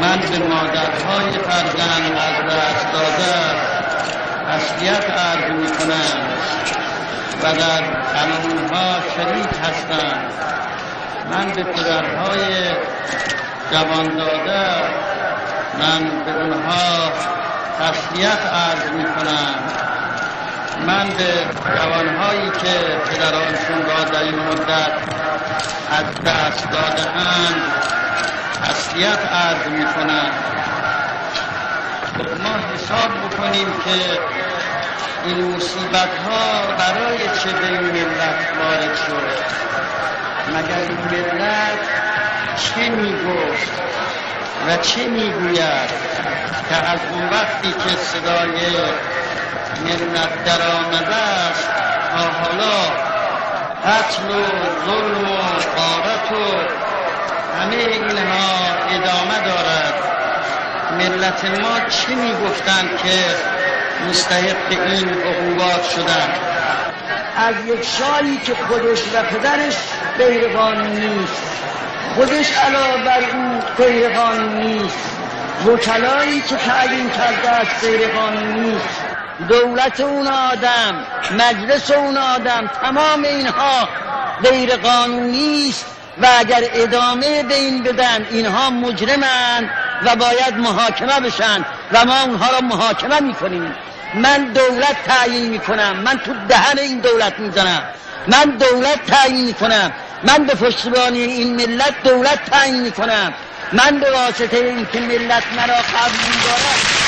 من به مادرهای فرزند از دست داده تسلیت عرض می کنم و در غمها شریک هستم. من به پدرهای جوان داده من به اونها تسلیت عرض می کنم. من به جوانهایی که پدرانشون را در این مدت از دست داده‌اند تسلیت عرض می کنم. ما حساب بکنیم که این مصیبت ها برای چه به این ملت وارد شد؟ مگر این ملت چه می گفت و چه می گوید که از اون وقتی که صدای ملت در آمده است تا حالا قتل و ظلم و غارت و همه اینها ادامه دارد؟ ملت ما چی می گفتند که مستحق این عقوبات شدند؟ از یک شاهی که خودش و پدرش غیر قانونی است، خودش علاوه بر اون غیر قانونی است، وکلایی که تعیین کرده است غیر قانونی است، دولت اون آدم، مجلس اون آدم، تمام اینها غیر قانونی است و اگر ادامه به این بدن اینها مجرمند و باید محاکمه بشن و ما اونها را محاکمه میکنیم. من دولت تعیین میکنم، من تو دهن این دولت میزنم، من دولت تعیین میکنم، من به پشتیبانی این ملت دولت تعیین میکنم، من به واسطه این که ملت مرا قبول دارد